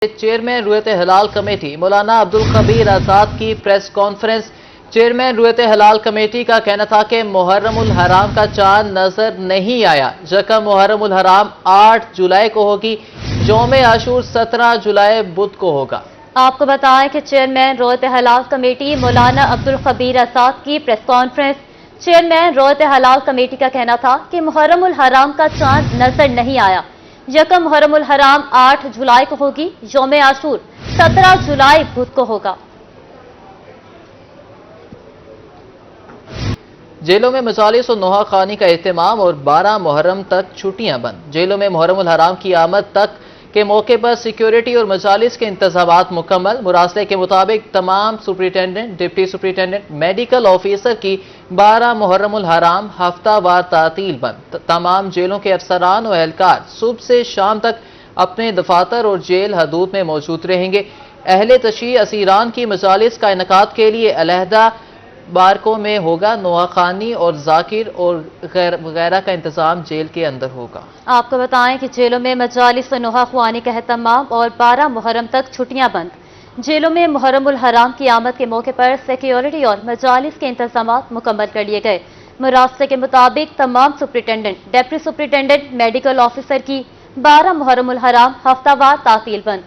Chairman رویت ہلال committee مولانا عبدالخبیر آزاد کی press conference. Chairman رویت ہلال کمیٹی کا کہنا تھا کہ محرم الحرام کا چاند نظر نہیں آیا۔ یکم محرم الحرام 8 جولائی کو ہوگی، یوم عاشور 17 جولائی بدھ کو ہوگا۔ آپ کو بتائیں کہ چیئرمین رویت ہلال کمیٹی مولانا عبدالخبیر آزاد کی پریس کانفرنس۔ چیئرمین رویت ہلال کمیٹی کا کہنا تھا کہ محرم الحرام کا چاند نظر نہیں آیا۔ یکم محرم الحرام 8 جولائی کو ہوگی، یوم عاشور 17 جولائی بدھ کو ہوگا۔ جیلوں میں مجالس و نوحہ خوانی کا اہتمام اور 12 محرم تک چھٹیاں بند۔ جیلوں میں محرم الحرام کی آمد تک کے موقع پر سیکیورٹی اور مجالس کے انتظامات مکمل۔ مراسلے کے مطابق تمام superintendent, deputy superintendent, medical officer کی 12 محرم الحرام ہفتہ وار تعطیل بند۔ تمام جیلوں کے افسران و اہلکار صبح سے شام تک اپنے دفاتر اور جیل حدود میں موجود رہیں گے۔ اہل تشیع اسیران کی مجالس کا انعقاد کے لیے علیحدہ بارکوں میں ہوگا۔ نوحہ خوانی اور ذاکر اور وغیرہ کا انتظام جیل کے اندر ہوگا۔ آپ کو بتائیں کہ جیلوں میں مجالس و نوحہ خوانی کا اہتمام اور 12 محرم تک چھٹیاں بند۔ جیلوں میں محرم الحرام کی آمد کے موقع پر سیکیورٹی اور مجالس کے انتظامات مکمل کر لیے گئے۔ مراسلے کے مطابق تمام superintendent, deputy superintendent, medical officer کی 12 محرم الحرام ہفتہ وار تعطیل بند۔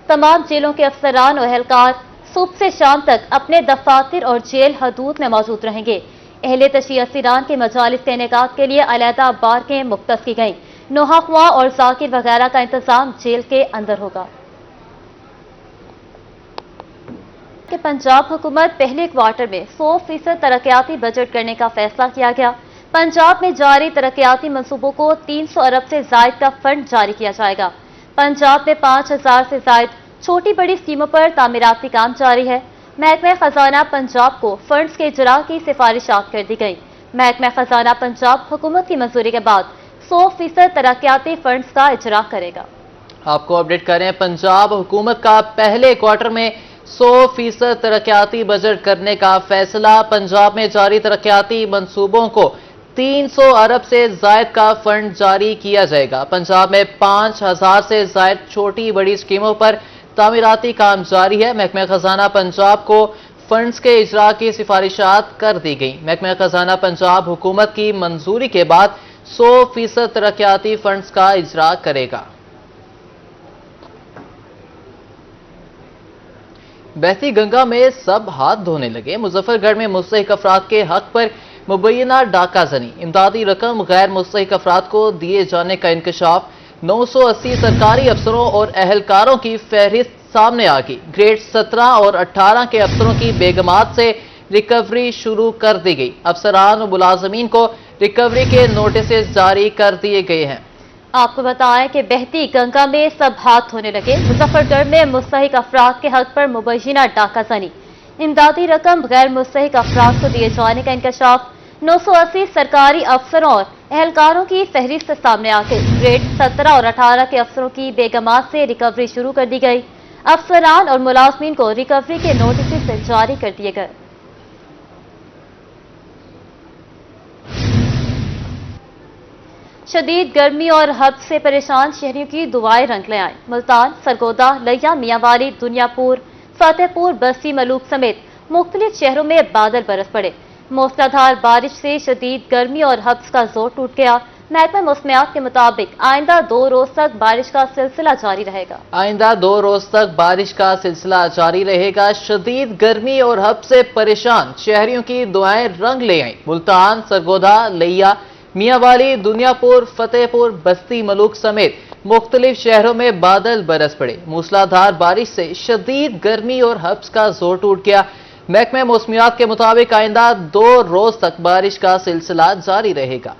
تمام جیلوں کے افسران و اہلکار صبح سے شام تک اپنے دفاتر اور جیل حدود میں موجود رہیں گے۔ اہل تشیع اسیران کے مجالس کے انعقاد کے لیے علیحدہ بارکیں مختص کی گئیں۔ نوحہ خواں اور ذاکر وغیرہ کا انتظام جیل کے اندر ہوگا۔ کہ پنجاب حکومت پہلے کوارٹر میں 100% ترقیاتی بجٹ کرنے کا فیصلہ کیا گیا۔ پنجاب میں جاری ترقیاتی منصوبوں کو 300 ارب سے زائد کا فنڈ جاری کیا جائے گا۔ پنجاب میں 5000 سے زائد چھوٹی بڑی اسکیموں پر تعمیراتی کام جاری ہے۔ محکمہ خزانہ پنجاب کو فنڈز کے اجراء کی سفارشات کر دی گئی۔ محکمہ خزانہ پنجاب حکومت کی منظوری کے بعد 100% ترقیاتی فنڈز کا اجراء کرے گا۔ آپ کو اپڈیٹ کریں، پنجاب حکومت کا پہلے کوارٹر میں 100% ترقیاتی بجٹ کرنے کا فیصلہ۔ پنجاب میں جاری ترقیاتی منصوبوں کو 300 ارب سے زائد کا فنڈ جاری کیا جائے گا۔ پنجاب میں 5000 سے زائد چھوٹی بڑی اسکیموں پر تعمیراتی کام جاری ہے۔ محکمہ خزانہ پنجاب کو فنڈز کے اجراء کی سفارشات کر دی گئی۔ محکمہ خزانہ پنجاب حکومت کی منظوری کے بعد 100% ترقیاتی فنڈز کا اجراء کرے گا۔ بہتی گنگا میں سب ہاتھ دھونے لگے۔ مظفر گڑھ میں مستحق افراد کے حق پر مبینہ ڈاکہ زنی، امدادی رقم غیر مستحق افراد کو دیے جانے کا انکشاف۔ 980 سرکاری افسروں اور اہلکاروں کی فہرست سامنے آ گئی۔ گریڈ 17 اور 18 کے افسروں کی بیگمات سے ریکوری شروع کر دی گئی۔ افسران و ملازمین کو ریکوری کے نوٹسز جاری کر دیے گئے ہیں۔ آپ کو بتائیں کہ بہتی گنگا میں سب ہاتھ دھونے لگے۔ مظفر گڑھ میں مستحق افراد کے حق پر مبینہ ڈاکہ زنی، امدادی رقم غیر مستحق افراد کو دیے جانے کا انکشاف۔ 980 سرکاری افسروں اور اہلکاروں کی فہرست سامنے آ کے گریڈ 17 اور 18 کے افسروں کی بیگمات سے ریکوری شروع کر دی گئی۔ افسران اور ملازمین کو ریکوری کے نوٹسز جاری کر دیے گئے۔ شدید گرمی اور حد سے پریشان شہریوں کی دعائیں رنگ لے آئیں۔ ملتان، سرگودا، لیا، میاں والی، دنیا پور، فتح پور، بستی ملوک سمیت مختلف شہروں میں بادل برس پڑے۔ موسلا دھار بارش سے شدید گرمی اور حبس کا زور ٹوٹ گیا۔ محکمہ موسمیات کے مطابق آئندہ 2 روز تک بارش کا سلسلہ جاری رہے گا۔ آئندہ 2 روز تک بارش کا سلسلہ جاری رہے گا۔ شدید گرمی اور حبس سے پریشان شہریوں کی دعائیں رنگ لے آئیں۔ ملتان، سرگودا، لیا، میاں والی، دنیا پور، فتح پور، بستی ملوک سمیت مختلف شہروں میں بادل برس پڑے۔ موسلا دھار بارش سے شدید گرمی اور حبس کا زور ٹوٹ گیا۔ محکمہ موسمیات کے مطابق آئندہ 2 روز تک بارش کا سلسلہ جاری رہے گا۔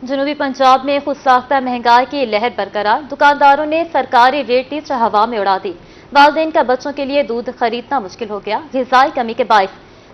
جنوبی پنجاب میں خود ساختہ مہنگائی کی لہر برقرار۔ دکانداروں نے سرکاری ریٹ لیسٹ ہوا میں اڑا دی۔ والدین کا بچوں کے لیے دودھ خریدنا مشکل ہو گیا۔ غذائی کمی کے باعث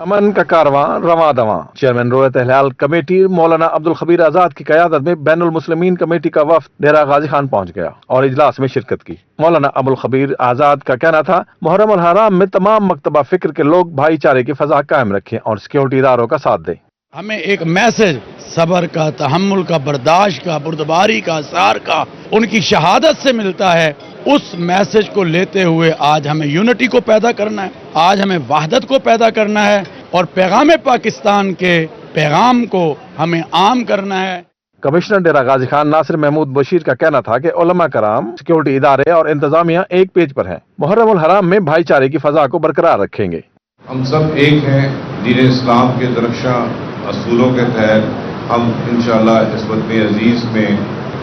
امن کا کارواں رواں دواں چیئرمین رویت اہلال کمیٹی مولانا عبد الخبیر آزاد کی قیادت میں بین المسلمین کمیٹی کا وفد ڈیرہ غازی خان پہنچ گیا اور اجلاس میں شرکت کی۔ مولانا عبد الخبیر آزاد کا کہنا تھا محرم الحرام میں تمام مکتبہ فکر کے لوگ بھائی چارے کی فضا قائم رکھیں اور سیکیورٹی اداروں کا ساتھ دیں۔ ہمیں ایک میسج صبر کا، تحمل کا، برداشت کا، بردباری کا، اصرار کا ان کی شہادت سے ملتا ہے۔ اس میسج کو لیتے ہوئے آج ہمیں یونٹی کو پیدا کرنا ہے، آج ہمیں وحدت کو پیدا کرنا ہے اور پیغام پاکستان کے پیغام کو ہمیں عام کرنا ہے۔ کمشنر ڈیرہ غازی خان ناصر محمود بشیر کا کہنا تھا کہ علماء کرام، سیکیورٹی ادارے اور انتظامیہ ایک پیج پر ہیں، محرم الحرام میں بھائی چارے کی فضا کو برقرار رکھیں گے۔ ہم سب ایک ہیں، دین اسلام کے درخشاں اصولوں کے تحت ہم انشاءاللہ اس وطن عزیز میں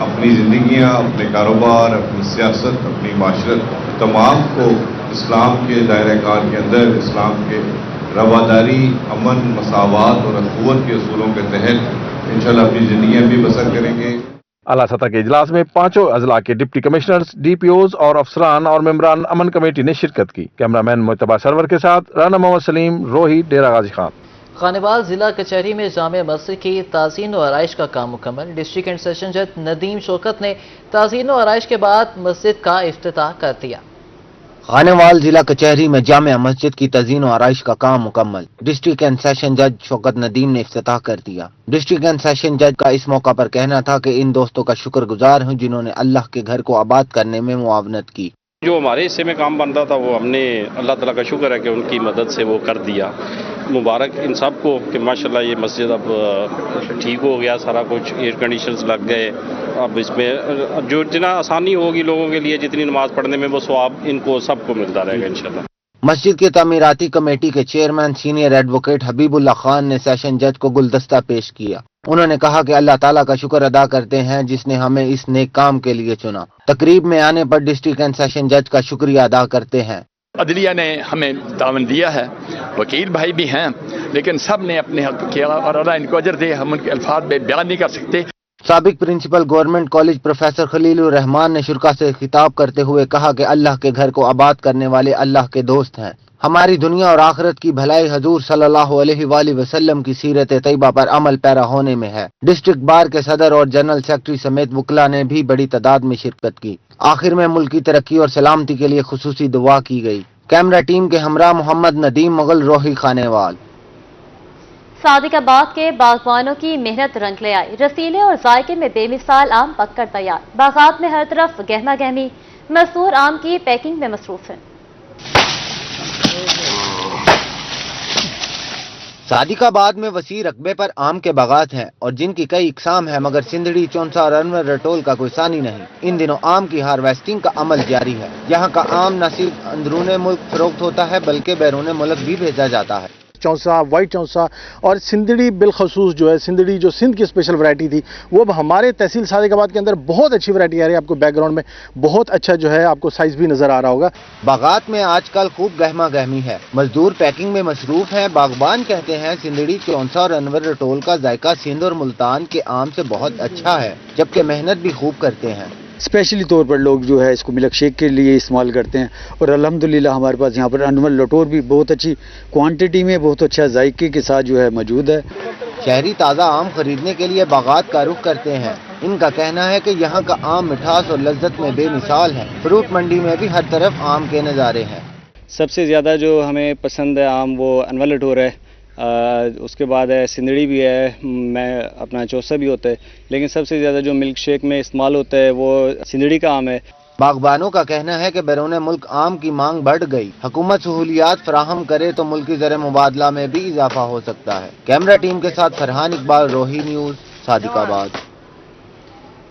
اپنی زندگیاں، اپنے کاروبار، اپنی سیاست، اپنی معاشرت تمام کو اسلام کے دائرہ کار کے اندر، اسلام کے رواداری، امن، مساوات اور اخوت کے اصولوں کے تحت انشاءاللہ اپنی زندگیاں بھی بسر کریں گے۔ اعلیٰ سطح کے اجلاس میں 5 اضلاع کے deputy commissioners, D P Os اور افسران اور ممبران امن کمیٹی نے شرکت کی۔ کیمرامین مجتبیٰ سرور کے ساتھ رانا محمد سلیم، روہی، ڈیرہ غازی خان۔ خانوال ضلع کچہری میں جامع مسجد کی تعزین و آرائش کا کام مکمل۔ ڈسٹرکٹ اینڈ سیشن جج ندیم شوکت نے تعزین و آرائش کے بعد مسجد کا افتتاح کر دیا۔ خانوال ضلع کچہری میں جامع مسجد کی تزئین و آرائش کا کام مکمل۔ ڈسٹرکٹ اینڈ سیشن جج شوکت ندیم نے افتتاح کر دیا۔ ڈسٹرکٹ اینڈ سیشن جج کا اس موقع پر کہنا تھا کہ ان دوستوں کا شکر گزار ہوں جنہوں نے اللہ کے گھر کو آباد کرنے میں معاونت کی۔ جو ہمارے حصے میں کام بن رہا تھا وہ ہم نے اللہ تعالیٰ کا شکر ہے کہ ان کی مدد سے وہ کر دیا۔ مبارک ان سب کو کہ ماشاءاللہ یہ مسجد اب ٹھیک ہو گیا، سارا کچھ ایئر کنڈیشنز لگ گئے۔ اب اس میں جو جتنا آسانی ہوگی لوگوں کے لیے، جتنی نماز پڑھنے میں، وہ ثواب ان کو سب کو ملتا رہے گا انشاءاللہ۔ مسجد کے تعمیراتی کمیٹی کے چیئرمین سینئر ایڈوکیٹ حبیب اللہ خان نے سیشن جج کو گلدستہ پیش کیا۔ انہوں نے کہا کہ اللہ تعالیٰ کا شکر ادا کرتے ہیں جس نے ہمیں اس نیک کام کے لیے چنا۔ تقریب میں آنے پر ڈسٹرکٹ اینڈ سیشن جج کا شکریہ ادا کرتے ہیں۔ عدلیہ نے ہمیں تعاون دیا ہے، وکیل بھائی بھی ہیں، لیکن سب نے اپنے حق کیا اور اللہ ان کو اجر دے، ہم ان کے الفاظ میں بیان نہیں کر سکتے۔ سابق پرنسپل گورنمنٹ کالج پروفیسر خلیل الرحمان نے شرکا سے خطاب کرتے ہوئے کہا کہ اللہ کے گھر کو آباد کرنے والے اللہ کے دوست ہیں۔ ہماری دنیا اور آخرت کی بھلائی حضور صلی اللہ علیہ وآلہ وسلم کی سیرت طیبہ پر عمل پیرا ہونے میں ہے۔ ڈسٹرکٹ بار کے صدر اور جنرل سیکرٹری سمیت وکلاء نے بھی بڑی تعداد میں شرکت کی۔ آخر میں ملک کی ترقی اور سلامتی کے لیے خصوصی دعا کی گئی۔ کیمرہ ٹیم کے ہمراہ محمد ندیم مغل، روہی، خانوال۔ صادق آباد کے باغبانوں کی محنت رنگ لے آئی۔ رسیلے اور ذائقے میں بے مثال آم پک کر تیار۔ باغات میں ہر طرف گہما گہمی، مزدور آم کی پیکنگ میں مصروف ہیں۔ صادق آباد میں وسیع رقبے پر آم کے باغات ہیں اور جن کی کئی اقسام ہیں، مگر سندڑی، چونسا اور انور رٹول کا کوئی ثانی نہیں۔ ان دنوں آم کی ہارویسٹنگ کا عمل جاری ہے۔ یہاں کا آم نہ صرف اندرون ملک فروخت ہوتا ہے بلکہ بیرون ملک بھی بھیجا جاتا ہے۔ چونسا، وائٹ چونسا اور سندڑی بالخصوص جو ہے سندڑی جو سندھ کی اسپیشل ورائٹی تھی، وہ اب ہمارے تحصیل صادق آباد کے اندر بہت اچھی ورائٹی آ رہی ہے۔ آپ کو بیک گراؤنڈ میں بہت اچھا جو ہے آپ کو سائز بھی نظر آ رہا ہوگا۔ باغات میں آج کل خوب گہما گہمی ہے، مزدور پیکنگ میں مصروف ہیں۔ باغبان کہتے ہیں سندڑی، چونسا اور انور رٹول کا ذائقہ سندھ اور ملتان کے آم سے بہت اچھا ہے، جبکہ محنت بھی خوب کرتے ہیں۔ اسپیشلی طور پر لوگ جو ہے اس کو ملک شیک کے لیے استعمال کرتے ہیں اور الحمدللہ ہمارے پاس یہاں پر انور لٹور بھی بہت اچھی کوانٹٹی میں، بہت اچھا ذائقے کے ساتھ جو ہے موجود ہے۔ شہری تازہ آم خریدنے کے لیے باغات کا رخ کرتے ہیں۔ ان کا کہنا ہے کہ یہاں کا آم مٹھاس اور لذت میں بے مثال ہے۔ فروٹ منڈی میں بھی ہر طرف آم کے نظارے ہیں۔ سب سے زیادہ جو ہمیں پسند ہے آم وہ انور لٹور ہے، اس کے بعد ہے سندڑی بھی ہے، میں اپنا چوسا بھی ہوتا ہے، لیکن سب سے زیادہ جو ملک شیک میں استعمال ہوتا ہے وہ سندڑی کا آم ہے۔ باغبانوں کا کہنا ہے کہ بیرون ملک آم کی مانگ بڑھ گئی، حکومت سہولیات فراہم کرے تو ملکی زر مبادلہ میں بھی اضافہ ہو سکتا ہے۔ کیمرہ ٹیم کے ساتھ فرحان اقبال، روہی نیوز، صادق آباد۔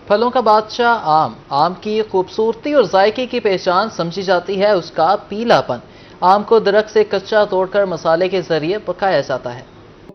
پھلوں کا بادشاہ آم، آم کی خوبصورتی اور ذائقے کی پہچان سمجھی جاتی ہے اس کا پیلا پن۔ آم کو درخت سے کچا توڑ کر مسالے کے ذریعے پکایا جاتا ہے۔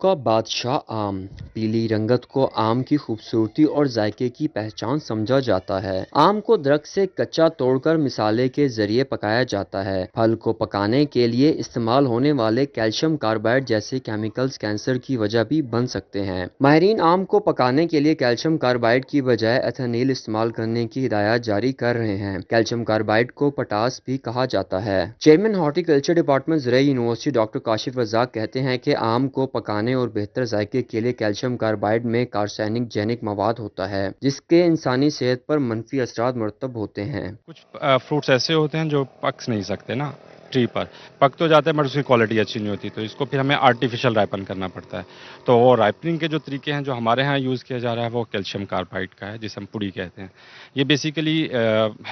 کا بادشاہ آم۔ پیلی رنگت کو آم کی خوبصورتی اور ذائقے کی پہچان سمجھا جاتا ہے۔ آم کو درخت سے کچا توڑ کر مسالے کے ذریعے پکایا جاتا ہے۔ پھل کو پکانے کے لیے استعمال ہونے والے کیلشیم کاربائڈ جیسے کیمیکلز کینسر کی وجہ بھی بن سکتے ہیں۔ ماہرین آم کو پکانے کے لیے کیلشیم کاربائڈ کی بجائے ایتھنول استعمال کرنے کی ہدایات جاری کر رہے ہیں۔ کیلشیم کاربائڈ کو پٹاس بھی کہا جاتا ہے۔ چیئرمین ہارٹی کلچر ڈپارٹمنٹ زرعی یونیورسٹی ڈاکٹر کاشف رزاق کہتے ہیں کہ آم کو پکانے اور بہتر ذائقے کے لیے کیلشیم کاربائڈ میں کارسینک جینک مواد ہوتا ہے جس کے انسانی صحت پر منفی اثرات مرتب ہوتے ہیں۔ کچھ فروٹس ایسے ہوتے ہیں جو پک نہیں سکتے نا ٹری پر، پک تو جاتے ہیں بٹ اس کی کوالٹی اچھی نہیں ہوتی، تو اس کو پھر ہمیں آرٹیفیشل رائپن کرنا پڑتا ہے۔ تو وہ رائپننگ کے جو طریقے ہیں جو ہمارے ہاں یوز کیا جا رہا ہے وہ کیلشیم کاربائڈ کا ہے جسے ہم پوڑی کہتے ہیں۔ یہ بیسیکلی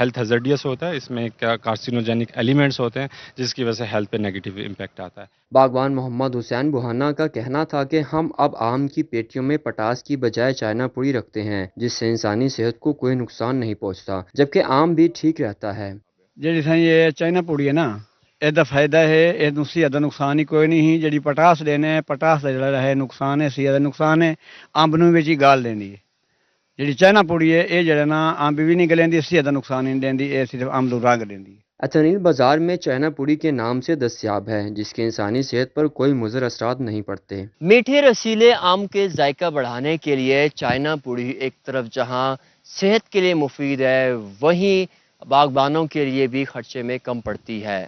ہیلتھ ہیزرڈیس ہوتا ہے، اس میں کارسینوجینک ایلیمنٹس ہوتے ہیں جس کی وجہ سے ہیلتھ پہ نیگیٹو امپیکٹ آتا ہے۔ باغبان محمد حسین بوہانہ کا کہنا تھا کہ ہم اب آم کی پیٹیوں میں پٹاس کی بجائے چائنا پوڑی رکھتے ہیں جس سے انسانی صحت کو کوئی نقصان نہیں پہنچتا، جبکہ آم بھی ٹھیک رہتا ہے۔ جی یہ چائنا پوڑی ہے نا، یہ فائدہ ہے، یہ زیادہ نقصان ہی کوئی نہیں۔ جی پٹاس دینا ہے، پٹاس کا جڑا ہے نقصان ہے، زیادہ نقصان ہے امب نوں وچ ہی گال دینی ہے۔ جی چائنا پوڑی ہے یہ جڑا نا امب بھی نہیں گلیندی، زیادہ نقصان نہیں دیندی، یہ صرف امب نوں رنگ دیندی ہے۔ ایتھنول بازار میں چائنا پوڑی کے نام سے دستیاب ہے جس کے انسانی صحت پر کوئی مضر اثرات نہیں پڑتے۔ میٹھے رسیلے آم کے ذائقہ بڑھانے کے لیے چائنا پوڑی ایک طرف جہاں صحت کے لیے مفید ہے، وہیں باغبانوں کے لیے بھی خرچے میں کم پڑتی ہے۔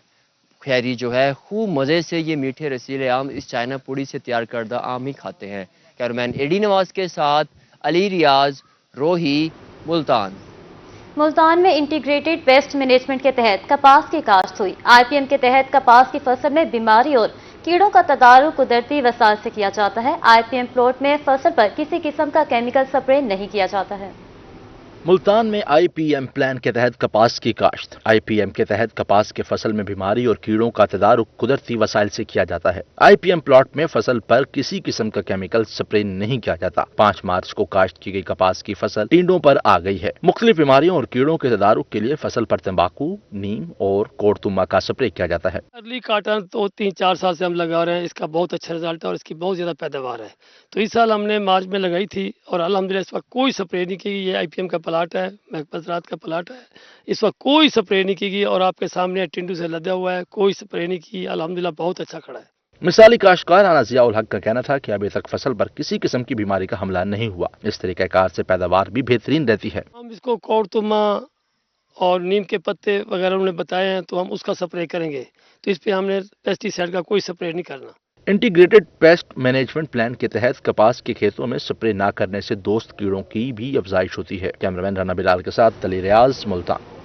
خیری جو ہے خوب مزے سے یہ میٹھے رسیلے آم اس چائنا پوڑی سے تیار کردہ آم ہی کھاتے ہیں۔ کیمرمین ایڈی نواز کے ساتھ علی ریاض، روہی، ملتان۔ ملتان میں انٹیگریٹڈ پیسٹ مینجمنٹ کے تحت کپاس کی کاشت ہوئی۔ آئی پی ایم کے تحت کپاس کی فصل میں بیماری اور کیڑوں کا تدارک قدرتی وسائل سے کیا جاتا ہے۔ آئی پی ایم پلاٹ میں فصل پر کسی قسم کا کیمیکل سپرے نہیں کیا جاتا ہے۔ ملتان میں آئی پی ایم پلان کے تحت کپاس کی کاشت۔ آئی پی ایم کے تحت کپاس کے فصل میں بیماری اور کیڑوں کا تدارک قدرتی وسائل سے کیا جاتا ہے۔ آئی پی ایم پلاٹ میں فصل پر کسی قسم کا کیمیکل سپرے نہیں کیا جاتا۔ 5 مارچ کو کاشت کی گئی کپاس کی فصل ٹینڈوں پر آ گئی ہے۔ مختلف بیماریوں اور کیڑوں کے تدارک کے لیے فصل پر تمباکو، نیم اور کوڑتما کا سپرے کیا جاتا ہے۔ ارلی کاٹن تو 3-4 سال سے ہم لگا رہے ہیں، اس کا بہت اچھا رزلٹ ہے اور اس کی بہت زیادہ پیداوار ہے۔ تو اس سال ہم نے مارچ میں لگائی تھی اور الحمدللہ اس وقت کوئی سپرے نہیں کی گئی۔ یہ آئی پی ایم کا پلاٹ ہے، زراعت کا پلاٹ ہے، اس وقت کوئی سپرے نہیں کی گئی اور آپ کے سامنے ٹینڈو سے لدا ہوا ہے، کوئی سپرے نہیں کی، الحمدللہ بہت اچھا کھڑا ہے۔ مثالی کاشتکار رانا ضیاء الحق کا کہنا تھا کہ ابھی تک فصل پر کسی قسم کی بیماری کا حملہ نہیں ہوا۔ اس طریقہ کار سے پیداوار بھی بہترین رہتی ہے۔ ہم اس کو کوڑتما اور نیم کے پتے وغیرہ انہوں نے بتائے ہیں تو ہم اس کا سپرے کریں گے، تو اس پہ ہم نے پیسٹی سائڈ کا کوئی سپرے نہیں کرنا۔ انٹیگریٹڈ پیسٹ مینجمنٹ پلان کے تحت کپاس کے کھیتوں میں سپرے نہ کرنے سے دوست کیڑوں کی بھی افزائش ہوتی ہے۔ کیمرمین رانا بلال کے ساتھ علی ریاض، ملتان۔